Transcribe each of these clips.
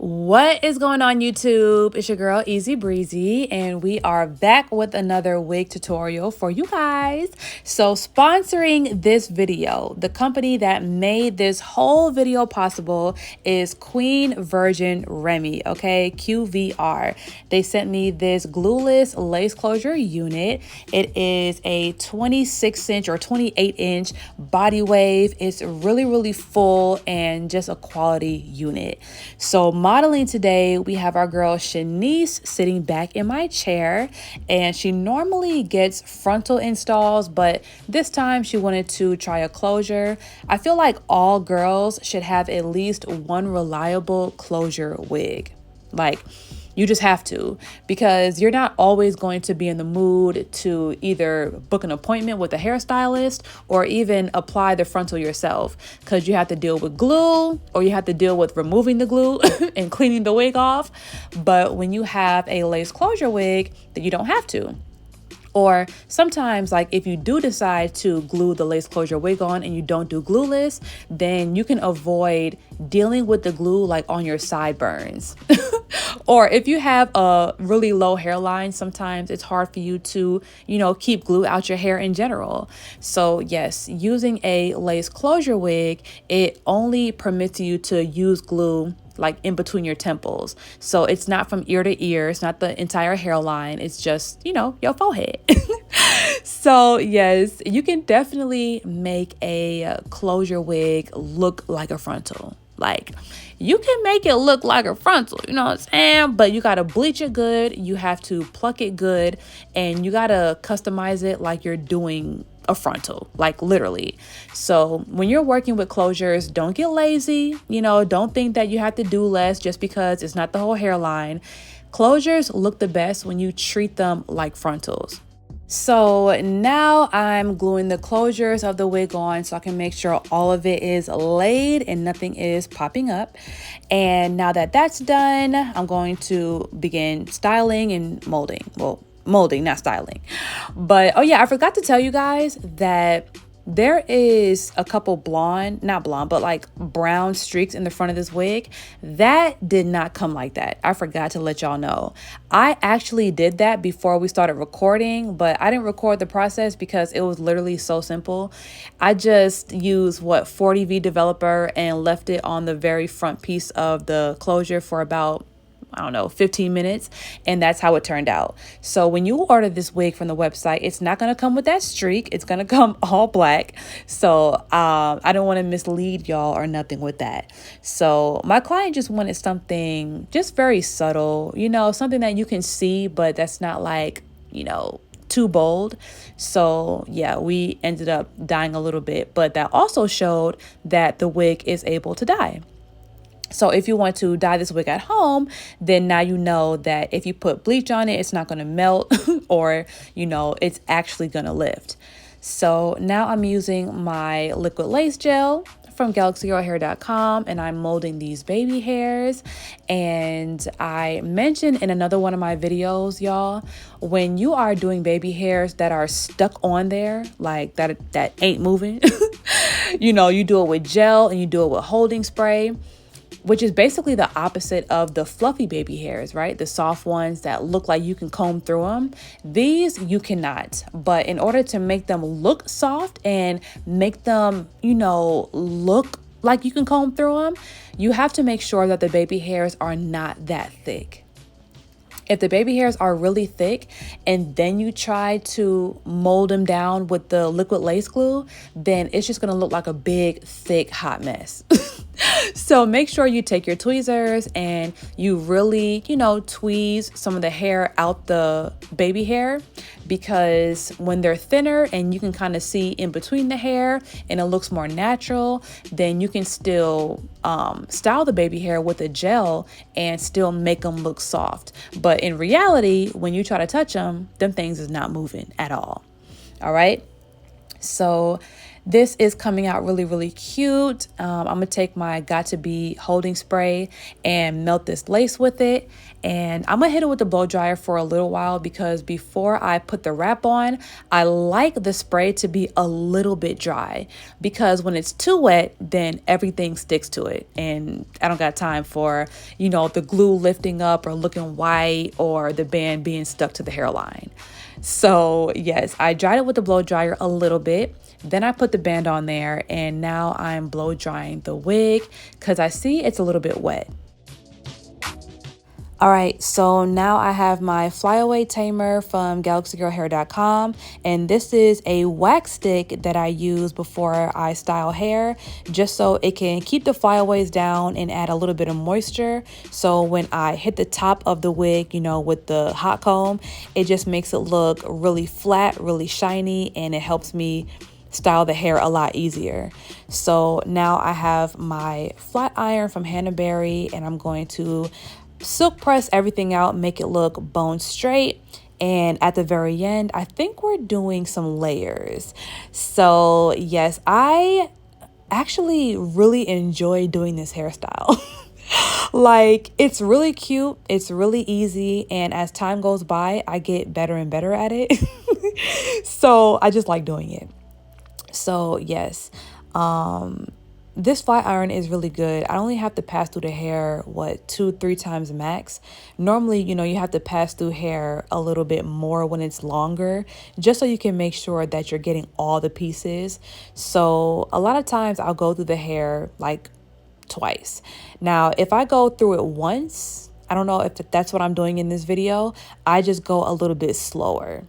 What is going on, YouTube? It's your girl Easy Breezy, and we are back with another wig tutorial for you guys. So sponsoring this video, the company that made this whole video possible is Queen Virgin Remy, okay? QVR. They sent me this glueless lace closure unit. It is a 26-inch or 28-inch body wave. It's really full and just a quality unit. So modeling today, we have our girl Shanice sitting back in my chair, and she normally gets frontal installs, but this time she wanted to try a closure. I feel like all girls should have at least one reliable closure wig. Like, you just have to, because you're not always going to be in the mood to either book an appointment with a hairstylist or even apply the frontal yourself, because you have to deal with glue or you have to deal with removing the glue and cleaning the wig off. But when you have a lace closure wig, then you don't have to. Or sometimes, like, if you do decide to glue the lace closure wig on and you don't do glueless, then you can avoid dealing with the glue like on your sideburns. Or if you have a really low hairline, sometimes it's hard for you to, keep glue out your hair in general. So yes, using a lace closure wig, it only permits you to use glue like in between your temples. So it's not from ear to ear. It's not the entire hairline. It's just, your forehead. So yes, you can definitely make a closure wig look like a frontal. Like, you can make it look like a frontal, you know what I'm saying? But you got to bleach it good. You have to pluck it good, and you got to customize it like you're doing a frontal, like literally. So when you're working with closures, don't get lazy. Don't think that you have to do less just because it's not the whole hairline. Closures look the best when you treat them like frontals. So now I'm gluing the closures of the wig on so I can make sure all of it is laid and nothing is popping up. And now that that's done, I'm going to begin styling and molding. Well, molding, not styling. But oh yeah, I forgot to tell you guys that there is a couple not blonde, but like brown streaks in the front of this wig. That did not come like that. I forgot to let y'all know. I actually did that before we started recording, but I didn't record the process because it was literally so simple. I just used 40V developer and left it on the very front piece of the closure for about 15 minutes. And that's how it turned out. So when you order this wig from the website, it's not going to come with that streak. It's going to come all black. So I don't want to mislead y'all or nothing with that. So my client just wanted something just very subtle, something that you can see, but that's not like, too bold. So yeah, we ended up dyeing a little bit, but that also showed that the wig is able to dye. So if you want to dye this wig at home, then now you know that if you put bleach on it, it's not going to melt or, it's actually going to lift. So now I'm using my liquid lace gel from GalaxyGirlHair.com, and I'm molding these baby hairs. And I mentioned in another one of my videos, y'all, when you are doing baby hairs that are stuck on there, like that ain't moving, you do it with gel and you do it with holding spray, which is basically the opposite of the fluffy baby hairs, right? The soft ones that look like you can comb through them. These you cannot. But in order to make them look soft and make them, look like you can comb through them, you have to make sure that the baby hairs are not that thick. If the baby hairs are really thick and then you try to mold them down with the liquid lace glue, then it's just going to look like a big, thick, hot mess. So make sure you take your tweezers and you really, tweeze some of the hair out the baby hair, because when they're thinner and you can kind of see in between the hair and it looks more natural, then you can still style the baby hair with a gel and still make them look soft. But in reality, when you try to touch them things is not moving at all. All right. So This is coming out really, really cute. I'm gonna take my Got To Be holding spray and melt this lace with it. And I'm gonna hit it with the blow dryer for a little while because before I put the wrap on, I like the spray to be a little bit dry because when it's too wet, then everything sticks to it. And I don't got time for, the glue lifting up or looking white or the band being stuck to the hairline. So yes, I dried it with the blow dryer a little bit. Then I put the band on there and now I'm blow drying the wig because I see it's a little bit wet. All right, so now I have my flyaway tamer from galaxygirlhair.com, and this is a wax stick that I use before I style hair, just so it can keep the flyaways down and add a little bit of moisture. So when I hit the top of the wig, with the hot comb, it just makes it look really flat, really shiny, and it helps me style the hair a lot easier. So now I have my flat iron from Hannah Berry, and I'm going to silk press everything out, make it look bone straight. And at the very end, I think we're doing some layers. So yes, I actually really enjoy doing this hairstyle. Like, it's really cute, it's really easy, and as time goes by, I get better and better at it. So I just like doing it. So yes, this flat iron is really good. I only have to pass through the hair, 2-3 times max. Normally, you have to pass through hair a little bit more when it's longer, just so you can make sure that you're getting all the pieces. So a lot of times I'll go through the hair like twice. Now, if I go through it once, I don't know if that's what I'm doing in this video, I just go a little bit slower.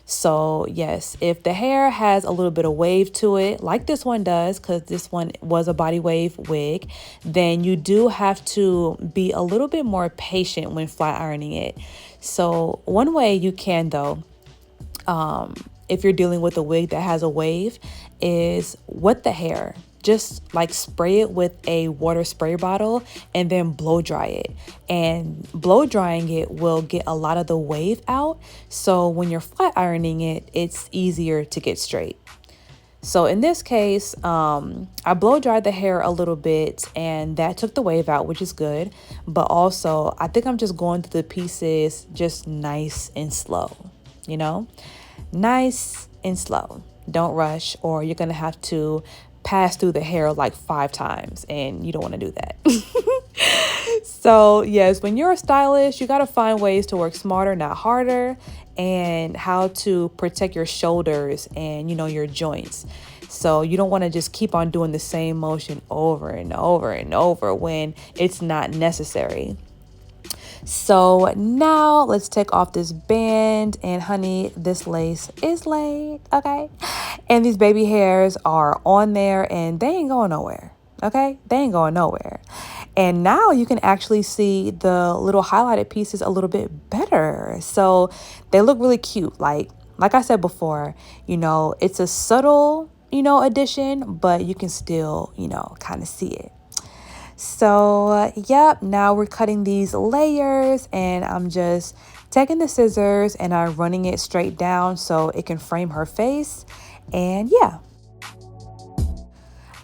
So yes, if the hair has a little bit of wave to it, like this one does, because this one was a body wave wig, then you do have to be a little bit more patient when flat ironing it. So one way you can, though, if you're dealing with a wig that has a wave, is wet the hair. Just like spray it with a water spray bottle and then blow dry it. And blow drying it will get a lot of the wave out. So when you're flat ironing it, it's easier to get straight. So in this case, I blow dried the hair a little bit and that took the wave out, which is good. But also, I think I'm just going through the pieces just nice and slow, nice and slow. Don't rush, or you're going to have to pass through the hair like 5 times, and you don't want to do that. So yes, when you're a stylist, you got to find ways to work smarter, not harder, and how to protect your shoulders and your joints. So you don't want to just keep on doing the same motion over and over and over when it's not necessary. So now let's take off this band, and honey, this lace is laid, okay? And these baby hairs are on there and they ain't going nowhere, okay? They ain't going nowhere. And now you can actually see the little highlighted pieces a little bit better. So they look really cute. Like I said before, it's a subtle, addition, but you can still, kind of see it. So yep, now we're cutting these layers, and I'm just taking the scissors and I'm running it straight down so it can frame her face. And yeah.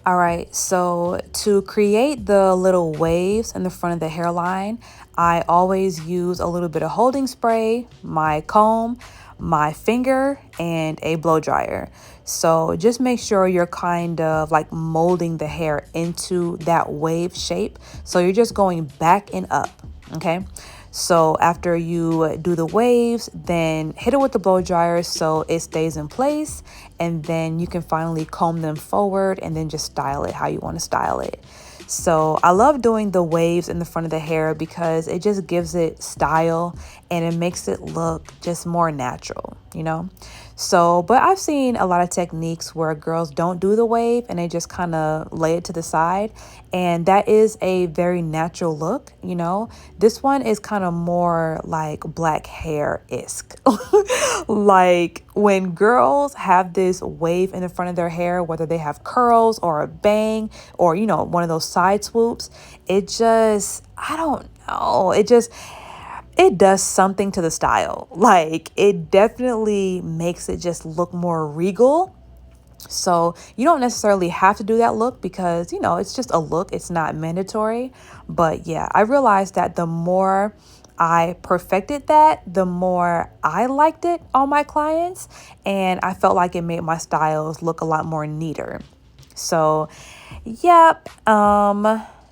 All right, so to create the little waves in the front of the hairline, I always use a little bit of holding spray, my comb, my finger, and a blow dryer. So just make sure you're kind of like molding the hair into that wave shape. So you're just going back and up, okay? So after you do the waves, then hit it with the blow dryer so it stays in place, and then you can finally comb them forward and then just style it how you want to style it. So I love doing the waves in the front of the hair because it just gives it style and it makes it look just more natural, So, but I've seen a lot of techniques where girls don't do the wave and they just kind of lay it to the side. And that is a very natural look, This one is kind of more like black hair-esque. Like when girls have this wave in the front of their hair, whether they have curls or a bang or, one of those side swoops, it just, I don't know, it does something to the style. Like, it definitely makes it just look more regal. So you don't necessarily have to do that look because, you know, it's just a look. It's not mandatory. But yeah, I realized that the more I perfected that, the more I liked it on my clients. And I felt like it made my styles look a lot more neater. So, yep.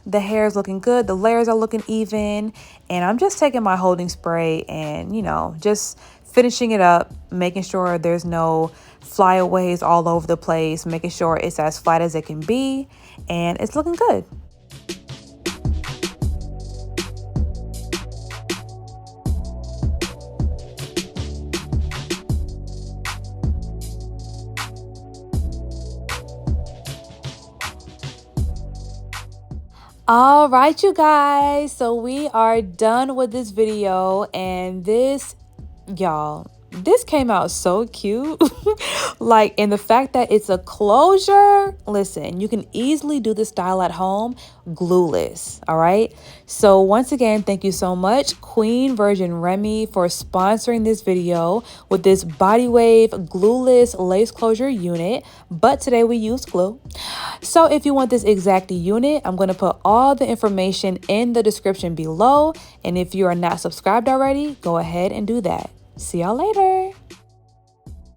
The hair is looking good. The layers are looking even. And I'm just taking my holding spray and, you know, just finishing it up, making sure there's no flyaways all over the place, making sure it's as flat as it can be. And it's looking good. All right, you guys. So we are done with this video, and y'all, this came out so cute. Like, and the fact that it's a closure, listen, you can easily do this style at home glueless. All right. So once again, thank you so much, Queen Virgin Remy, for sponsoring this video with this Body Wave glueless lace closure unit. But today we used glue. So if you want this exact unit, I'm going to put all the information in the description below. And if you are not subscribed already, go ahead and do that. See y'all later.